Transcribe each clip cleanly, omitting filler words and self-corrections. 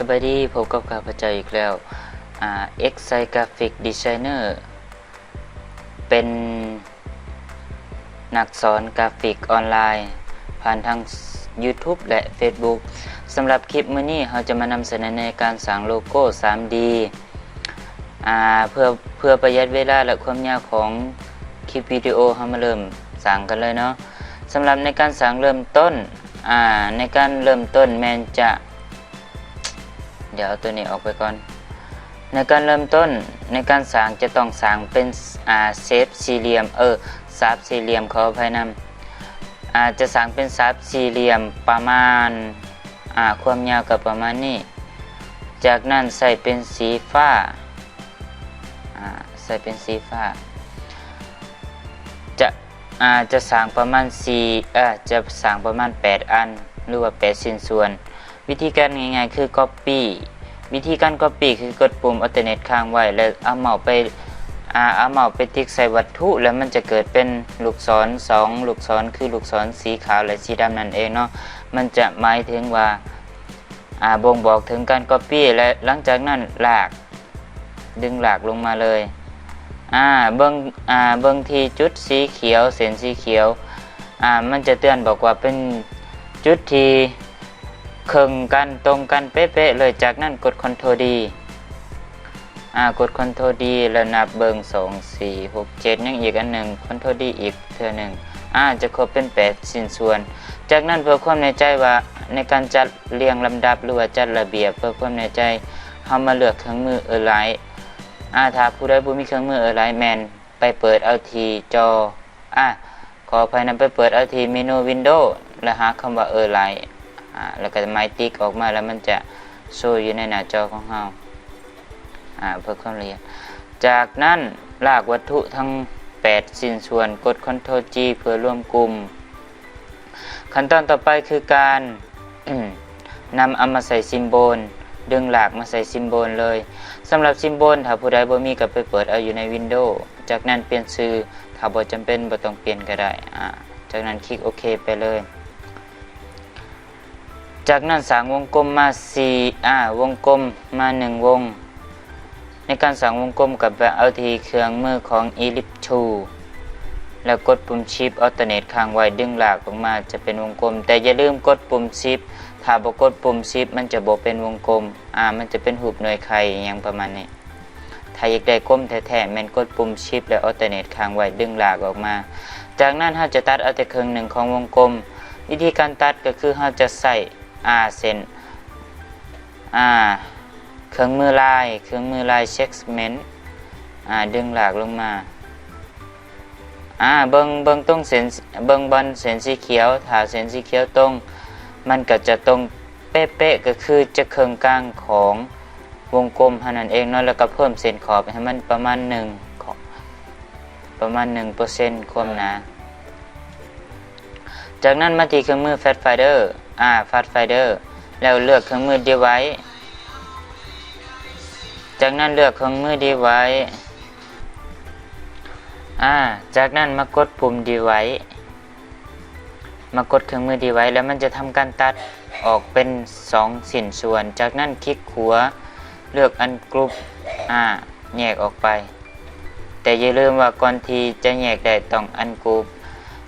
บายดีพบกับข้าพเจ้าอีกแล้วExcite Graphic Designer เป็นนักสอนกราฟิกออนไลน์ผ่านทาง YouTube และ Facebook สำหรับคลิปมื้อนี้เราจะมานำเสนอในการสร้างโลโก้ 3D เพื่อประหยัดเวลาและความยาวของคลิปวิดีโอเรามาเริ่มสร้างกันเลยเนาะสำหรับในการสร้างเริ่มต้นในการเริ่มต้นแมนจะเดี๋ยวเอาตัวนี้ออกไปก่อนในการเริ่มต้นในการสร้างจะต้องสร้างเป็นเซฟสี่เหลี่ยมสามสี่เหลี่ยมขออภัยนำจะสร้างเป็นสามสี่เหลี่ยมประมาณความยาวกับประมาณนี้จากนั้นใส่เป็นสีฟ้าใส่เป็นสีฟ้าจะสร้างประมาณจะสร้างประมาณ8อันหรือว่า8ชิ้นส่วนวิธีการง่ายๆคือ Copy วิธีการ Copy คือกดปุ่ม Alternate ค้างไว้แล้วเอาเมาส์ไปติ๊กใส่วัตถุแล้วมันจะเกิดเป็นลูกศร2ลูกศรคือลูกศรสีขาวและสีดำนั่นเองเนาะมันจะหมายถึงว่าบ่งบอกถึงการ Copy และหลังจากนั้นดึงหลากลงมาเลยเบิ่งที่จุดสีเขียวเส้นสีเขียวมันจะเตือนบอกว่าเป็นจุดที่ครึ่งกันตรงกันเป๊ะๆเลยจากนั้นกด Ctrl D กด Ctrl D แล้วนับเบิ่ง2 4 6 7ยังอีกอันหนึ่ง Ctrl D อีกเทื่อหนึ่งจะครบเป็น8ชิ้นส่วนจากนั้นเพื่อความแน่ใจว่าในการจัดเรียงลำดับหรือว่าจัดระเบียบเพื่อความแน่ใจเฮามาเลือกเครื่องมือAlignถ้าผู้ใดบ่มีเครื่องมือAlignแม่นไปเปิดเอาที่จอขออภัยนำไปเปิดเอาที่เมนู Windows แล้วหาคำว่าAlignแล้วก็ไม้ติ๊กออกมาแล้วมันจะโชว์อยู่ในหน้าจอของเราเพื่อความละเอียดจากนั้นลากวัตถุทั้ง8ชิ้นส่วนกด Ctrl G เพื่อรวมกลุ่มขั้นตอนต่อไปคือการนำเอามาใส่ซิมโบลดึงหลากมาใส่ซิมโบลเลยสำหรับซิมโบลถ้าผู้ใดบ่มีก็ไปเปิดเอาอยู่ใน Windows จากนั้นเปลี่ยนชื่อถ้าบ่จำเป็นบ่ต้องเปลี่ยนก็ได้จากนั้นคลิกโอเคไปเลยจากนั้นสร้างวงกลมมาวงกลมมา1วงในการสร้างวงกลมกับเอาที่เครื่องมือของ Ellipse Tool แล้วกดปุ่ม Shift Alternate ค้างไว้ดึงหลากออกมาจะเป็นวงกลมแต่อย่าลืมกดปุ่ม Shift ถ้าบ่กดปุ่ม Shift มันจะบ่เป็นวงกลมมันจะเป็นรูปหน่วยไข่อย่างประมาณนี้ถ้าอยากได้กลมแท้ๆแม่นกดปุ่ม Shift แล้ว Alternate ค้างไว้ดึงหลากออกมาจากนั้นเราจะตัดเอาแต่ครึ่งหนึ่งของวงกลมวิธีการตัดก็คือเราจะใส่เส้นเครื่องมือลายเช็คเมนต์ดึงหลากลงมาเบิ่งตรงเส้นเบิ่งบนเส้นสีเขียวถ้าเส้นสีเขียวตรงมันก็จะตรงเป๊ะๆก็คือจะครึ่งกลางของวงกลมเท่านั้นเองเนาะแล้วก็เพิ่มเส้นขอบให้มันประมาณ1% ความหนาจากนั้นมาที่เครื่องมือ Pathfinder Pathfinder แล้วเลือกเครื่องมือ Device จากนั้นเลือกเครื่องมือ Device จากนั้นมากดปุ่ม Device มากดเครื่องมือ Device แล้วมันจะทำการตัดออกเป็น2ชิ้นส่วนจากนั้นคลิกขวาเลือกอันกรุ๊ปแยกออกไปแต่อย่าลืมว่าก่อนที่จะแยกได้ต้องอันกรุ๊ป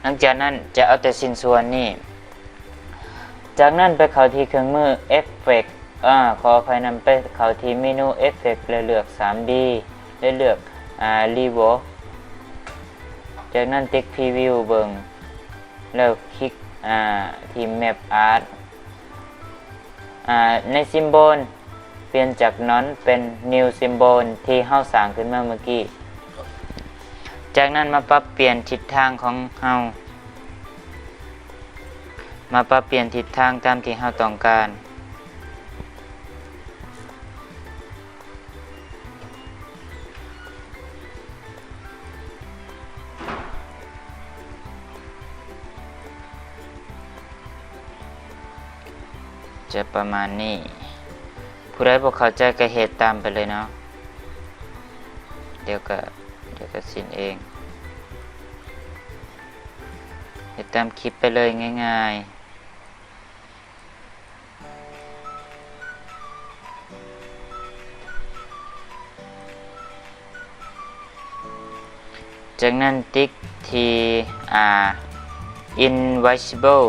หลังจากนั้นจะเอาแต่ชิ้นส่วนนี้จากนั้นไปเข้าที่เครื่องมือ Effect ขออภัยนำไปเข้าที่เมนู Effect แล้วเลือก 3D แล้วเลือกRevolve จากนั้นติ๊ก Preview เบิ่งแล้วคลิกที่ Map Art ในซิมโบลเปลี่ยนจาก None เป็น New Symbol ที่เฮาสร้างขึ้นมาเมื่อกี้จากนั้นมาปรับเปลี่ยนทิศทางของเฮาตามที่เฮาต้องการจะประมาณนี้ผู้ใดบ่เข้าใจก็เฮ็ดตามไปเลยเนาะเดี๋ยวก็สิ้นเองเฮ็ดตามคลิปไปเลยง่ายๆ จากนั้นติ๊กที่invisible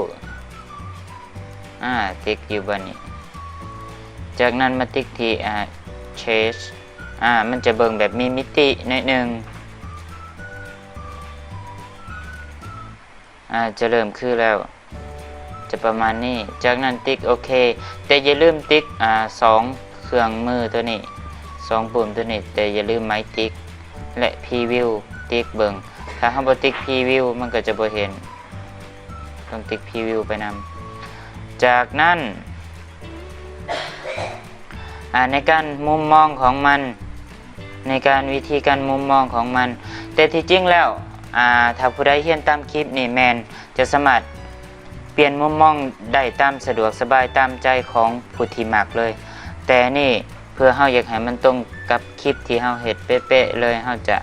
ติ๊กอยู่บนนี้จากนั้นมาติ๊กที่change มันจะเบิ่งแบบมีมิตินิดนึงจะเริ่มคือแล้วจะประมาณนี้จากนั้นติ๊กโอเคแต่อย่าลืมติ๊ก2เครื่องมือตัวนี้2ปุ่มตัวนี้แต่อย่าลืมไม้ติ๊กและพรีวิวติ๊กเบิ่งถ้าเฮาบ่ติ๊กพรีวิวมันก็จะบ่เห็นต้องติ๊กพรีวิวไปนำจากนั้นในการมุมมองของมันในการวิธีการมุมมองของมันแต่ที่จริงแล้วถ้าผู้ใดเรียนตามคลิปนี่แมนจะสามารถเปลี่ยนมุมมองได้ตามสะดวกสบายตามใจของผู้ที่มักเลยแต่นี่เพื่อเฮาอยากให้มันตรงกับคลิปที่เฮาเฮ็ดเป๊ะๆเลยเฮาจะ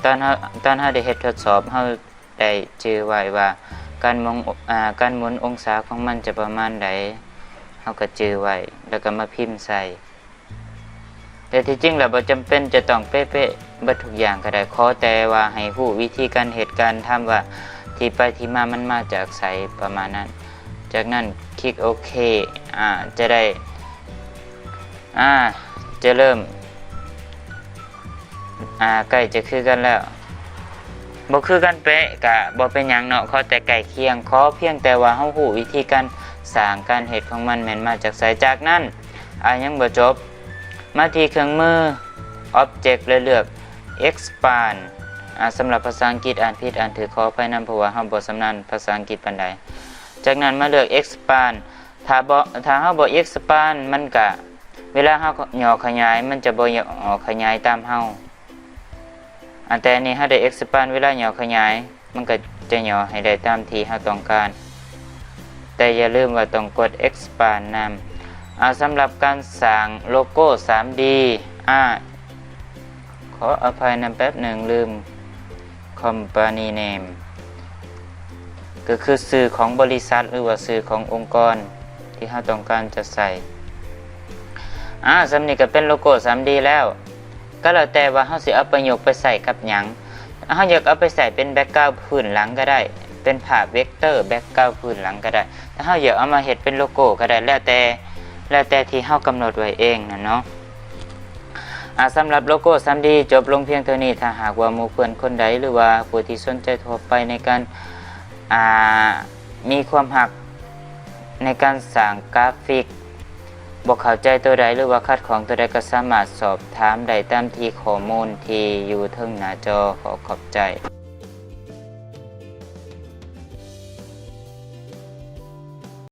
ตอนเฮาได้เฮ็ดทดสอบเฮาได้ชื่อไว้ว่าการหมุนองศาของมันจะประมาณใดเฮาก็ชื่อไว้แล้วก็มาพิมพ์ใส่แต่ที่จริงแล้วบ่จำเป็นจะต้องเป๊ะๆเบิดทุกอย่างก็ได้ขอแต่ว่าให้รู้วิธีการเฮ็ดการทำว่าที่ไปที่มามันมาจากไสประมาณนั้นจากนั้นคลิกโอเคจะได้จะเริ่มใกล้จะคือกันแล้วบ่คือกันเป๊ะก็บ่เป็นหยังเนาะขอแต่ใกล้เคียงขอเพียงแต่ว่าเฮารู้วิธีการสร้างการเฮ็ดของมันแม่นมาจากไสจากนั้นยังบ่จบมาที่เครื่องมือ Object และเลือก Expand สำหรับภาษาอังกฤษอ่านผิดอ่านถือขออภัยนำเพราะว่าเฮาบ่ชำนาญภาษาอังกฤษปานใดจากนั้นมาเลือก Expand ถ้าเฮาบ่ Expand มันก็เวลาเฮาย่อขยายมันจะบ่ย่อขยายตามเฮาแต่อันนี้เฮาได้ Expand เวลาย่อขยายมันก็จะย่อให้ได้ตามที่เฮาต้องการแต่อย่าลืมว่าต้องกด Expand นำสำหรับการสร้างโลโก้ 3D ขออภัยนำแป๊บหนึ่งลืม Company Name ก็คือชื่อของบริษัทหรือว่าชื่อขององค์กรที่เราต้องการจะใส่สำนี้ก็เป็นโลโก้ 3D แล้วก็แล้วแต่ว่าเราสิเอาประโยคไปใส่กับหยังเราอยากเอาไปใส่เป็นแบ็คกราวด์พื้นหลังก็ได้เป็นภาพเวกเตอร์แบ็คกราวด์พื้นหลังก็ได้ถ้าเราอยากเอามาเฮ็ดเป็นโลโก้ก็ได้แล้วแต่ที่เฮากำหนดไว้เองนะเนาะสำหรับโลโก้ 3D จบลงเพียงเท่านี้ถ้าหากว่าหมู่เพื่อนคนใดหรือว่าผู้ที่สนใจทั่วไปในการมีความหักในการสร้างกราฟิกบ่เข้าใจตัวใดหรือว่าขัดของตัวใดก็สามารถสอบถามได้ตามที่ข้อมูลที่อยู่เทิงหน้าจอขอขอบใจ